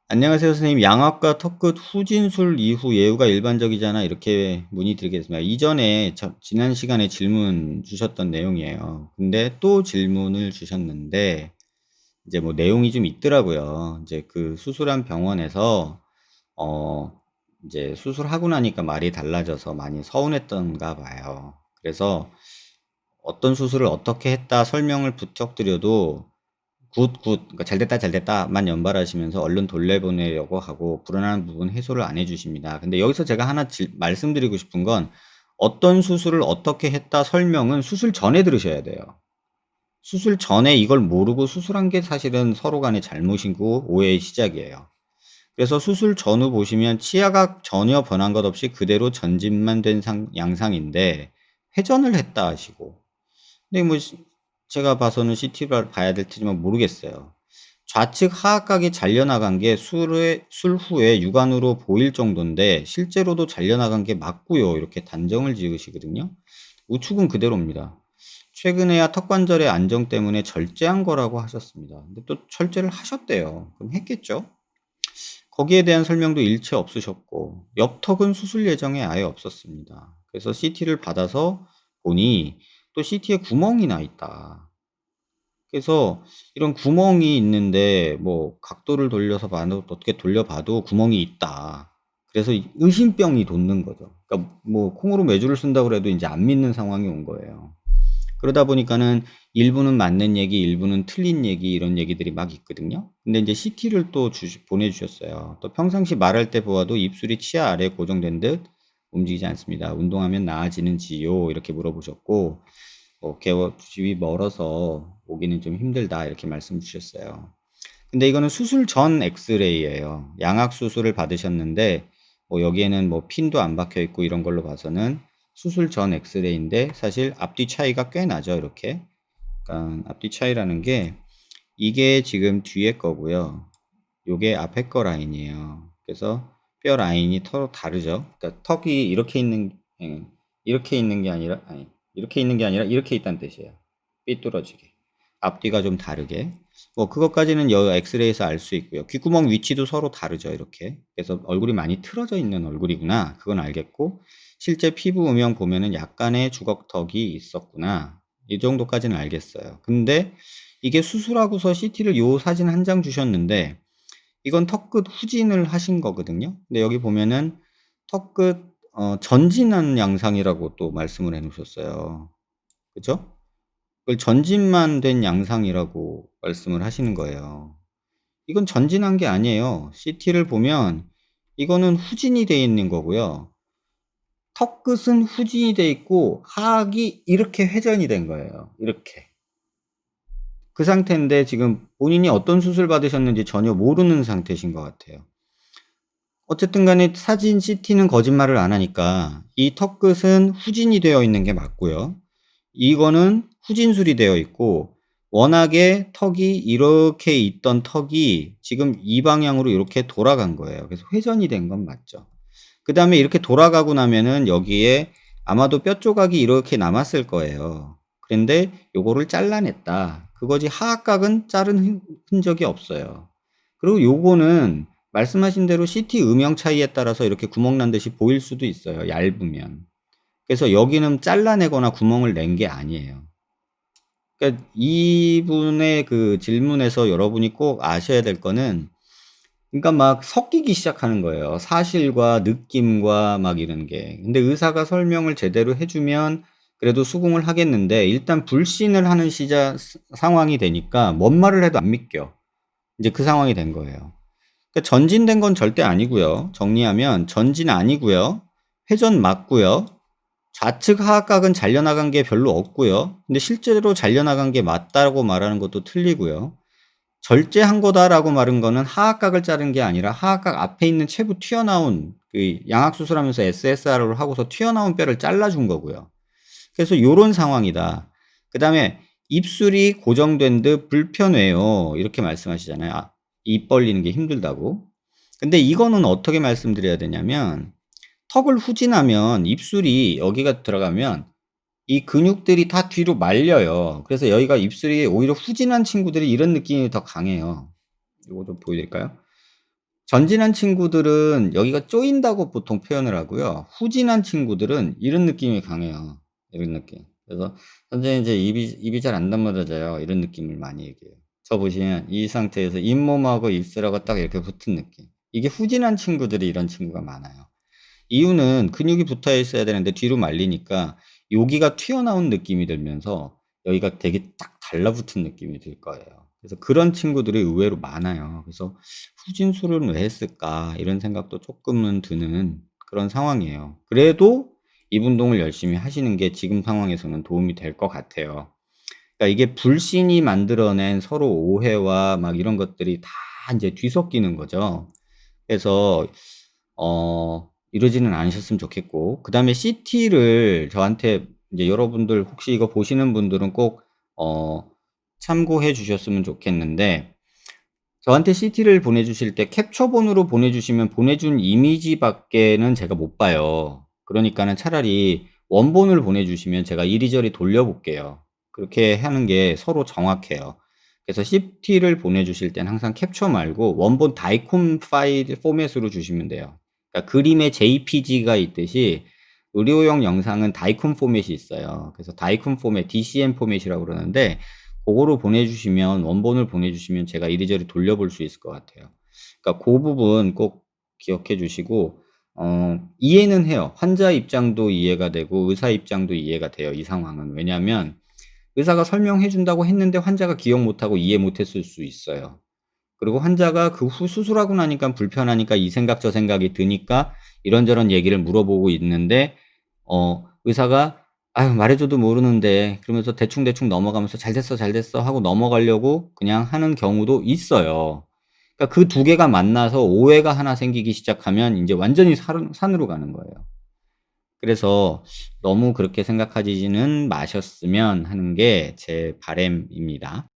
안녕하세요, 선생님. 양압과 턱끝 후진술 이후 예후가 일반적이잖아. 이렇게 문의드리겠습니다. 이전에 지난 시간에 질문 주셨던 내용이에요. 근데 또 질문을 주셨는데, 이제 뭐 내용이 좀 있더라고요. 이제 그 수술한 병원에서, 어, 이제 수술하고 나니까 말이 달라져서 많이 서운했던가 봐요. 그래서 어떤 수술을 어떻게 했다 설명을 부탁드려도 그러니까 잘 됐다만 연발하시면서 얼른 돌려보내려고 하고 불안한 부분 해소를 안 해주십니다. 근데 여기서 제가 하나 말씀드리고 싶은 건 어떤 수술을 어떻게 했다 설명은 수술 전에 들으셔야 돼요. 수술 전에 이걸 모르고 수술한 게 사실은 서로 간의 잘못이고 오해의 시작이에요. 그래서 수술 전후 보시면 치아가 전혀 변한 것 없이 그대로 전진만 된 양상인데 회전을 했다 하시고, 근데 뭐 제가 봐서는 CT를 봐야 될 테지만 모르겠어요. 좌측 하악각이 잘려나간 게 술 후에 육안으로 보일 정도인데 실제로도 잘려나간 게 맞고요. 이렇게 단정을 지으시거든요. 우측은 그대로입니다. 최근에야 턱관절의 안정 때문에 절제한 거라고 하셨습니다. 근데 또 절제를 하셨대요. 그럼 했겠죠? 거기에 대한 설명도 일체 없으셨고 옆턱은 수술 예정에 아예 없었습니다. 그래서 CT를 받아서 보니 또 CT에 구멍이 나 있다. 그래서 이런 구멍이 있는데 뭐 각도를 돌려서 봐도 어떻게 돌려봐도 구멍이 있다. 그래서 의심병이 돋는 거죠. 그러니까 뭐 콩으로 매주를 쓴다고 해도 이제 안 믿는 상황이 온 거예요. 그러다 보니까는 일부는 맞는 얘기, 일부는 틀린 얘기 이런 얘기들이 막 있거든요. 근데 이제 CT를 또 보내주셨어요. 또 평상시 말할 때 보아도 입술이 치아 아래에 고정된 듯 움직이지 않습니다. 운동하면 나아지는지요? 이렇게 물어보셨고, 집이 멀어서 오기는 좀 힘들다 이렇게 말씀 주셨어요. 근데 이거는 수술 전 엑스레이예요. 양악 수술을 받으셨는데 뭐 여기에는 뭐 핀도 안 박혀 있고 이런 걸로 봐서는 수술 전 엑스레이인데 사실 앞뒤 차이가 꽤 나죠. 이렇게. 그러니까 앞뒤 차이라는 게 이게 지금 뒤에 거고요. 요게 앞에 거 라인이에요. 그래서 뼈 라인이 서로 다르죠. 그러니까 턱이 이렇게 있는 게 아니라 이렇게 있는 게 아니라 이렇게 있다는 뜻이에요. 삐뚤어지게. 앞뒤가 좀 다르게. 뭐 그것까지는 엑스레이에서 알 수 있고요. 귓구멍 위치도 서로 다르죠. 이렇게. 그래서 얼굴이 많이 틀어져 있는 얼굴이구나. 그건 알겠고 실제 피부 음영 보면은 약간의 주걱턱이 있었구나. 이 정도까지는 알겠어요. 근데 이게 수술하고서 CT를 요 사진 한 장 주셨는데 이건 턱끝 후진을 하신 거거든요. 근데 여기 보면은 턱끝 전진한 양상이라고 또 말씀을 해 놓으셨어요. 그죠? 그걸 전진만 된 양상이라고 말씀을 하시는 거예요. 이건 전진한 게 아니에요. CT를 보면 이거는 후진이 돼 있는 거고요. 턱끝은 후진이 돼 있고 하악이 이렇게 회전이 된 거예요. 이렇게. 그 상태인데 지금 본인이 어떤 수술 받으셨는지 전혀 모르는 상태신 것 같아요. 어쨌든 간에 사진 CT는 거짓말을 안 하니까 이 턱끝은 후진이 되어 있는 게 맞고요. 이거는 후진술이 되어 있고 워낙에 턱이 이렇게 있던 턱이 지금 이 방향으로 이렇게 돌아간 거예요. 그래서 회전이 된 건 맞죠. 그 다음에 이렇게 돌아가고 나면은 여기에 아마도 뼈 조각이 이렇게 남았을 거예요. 그런데 요거를 잘라냈다. 그거지 하악각은 자른 흔적이 없어요. 그리고 요거는 말씀하신 대로 CT 음영 차이에 따라서 이렇게 구멍 난 듯이 보일 수도 있어요. 얇으면. 그래서 여기는 잘라내거나 구멍을 낸 게 아니에요. 그러니까 이분의 그 질문에서 여러분이 꼭 아셔야 될 거는 그러니까 막 섞이기 시작하는 거예요. 사실과 느낌과 막 이런 게. 근데 의사가 설명을 제대로 해주면 그래도 수긍을 하겠는데 일단 불신을 하는 상황이 되니까 뭔 말을 해도 안 믿겨. 이제 그 상황이 된 거예요. 그러니까 전진된 건 절대 아니고요. 정리하면 전진 아니고요. 회전 맞고요. 좌측 하악각은 잘려나간 게 별로 없고요. 근데 실제로 잘려나간 게 맞다고 말하는 것도 틀리고요. 절제한 거다라고 말한 거는 하악각을 자른 게 아니라 하악각 앞에 있는 채부 튀어나온 그 양악 수술하면서 SSR을 하고서 튀어나온 뼈를 잘라준 거고요. 그래서 요런 상황이다. 그 다음에 입술이 고정된 듯 불편해요. 이렇게 말씀하시잖아요. 입 벌리는 게 힘들다고. 근데 이거는 어떻게 말씀드려야 되냐면 턱을 후진하면 입술이 여기가 들어가면 이 근육들이 다 뒤로 말려요. 그래서 여기가 입술이 오히려 후진한 친구들이 이런 느낌이 더 강해요. 이거 좀 보여드릴까요? 전진한 친구들은 여기가 쪼인다고 보통 표현을 하고요. 후진한 친구들은 이런 느낌이 강해요. 이런 느낌. 그래서 "선생님 이제 입이 잘 안 다물어져요." 이런 느낌을 많이 얘기해요. 저 보시면 이 상태에서 잇몸하고 입술하고 딱 이렇게 붙은 느낌. 이게 후진한 친구들이 이런 친구가 많아요. 이유는 근육이 붙어 있어야 되는데 뒤로 말리니까 여기가 튀어나온 느낌이 들면서 여기가 되게 딱 달라붙은 느낌이 들 거예요. 그래서 그런 친구들이 의외로 많아요. 그래서 '후진술은 왜 했을까?' 이런 생각도 쪼끔은 드는 그런 상황이에요. 그래도 이 운동을 열심히 하시는 게 지금 상황에서는 도움이 될 것 같아요. 그러니까 이게 불신이 만들어낸 서로 오해와 막 이런 것들이 다 인제 뒤섞이는 거죠. 그래서 이러지는 않으셨으면 좋겠고, 그다음에 CT를 저한테 이제 여러분들 혹시 이거 보시는 분들은 꼭 어 참고해 주셨으면 좋겠는데, 저한테 CT를 보내주실 때 캡처본으로 보내주시면 보내준 이미지 밖에는 제가 못 봐요. 그러니까는 차라리 원본을 보내주시면 제가 이리저리 돌려볼게요. 그렇게 하는 게 서로 정확해요. 그래서 CT를 보내주실 땐 항상 캡처 말고 원본 다이콘 파일 포맷으로 주시면 돼요. 그러니까 그림에 JPG가 있듯이 의료용 영상은 다이콘 포맷이 있어요. 그래서 다이콘 포맷, DCM 포맷이라고 그러는데, 고거로 보내주시면, 원본을 보내주시면 제가 이리저리 돌려볼 수 있을 것 같아요. 그러니까 고 부분 꼭 기억해 주시고, 이해는 해요. 환자 입장도 이해가 되고 의사 입장도 이해가 돼요, 이 상황은. 왜냐하면 의사가 설명해 준다고 했는데 환자가 기억 못하고 이해 못했을 수 있어요. 그리고 환자가 그 후 수술하고 나니까 불편하니까 이 생각 저 생각이 드니까 이런저런 얘기를 물어보고 있는데, 의사가 "아유 말해 줘도 모르는데." 그러면서 대충대충 넘어가면서 "잘 됐어, 잘 됐어." 하고 넘어가려고 그냥 하는 경우도 있어요. 그러니까 그 두 개가 만나서 오해가 하나 생기기 시작하면 인제 완전히 산으로 가는 거예요. 그래서 너무 그렇게 생각하지는 마셨으면 하는 게 제 바람입니다.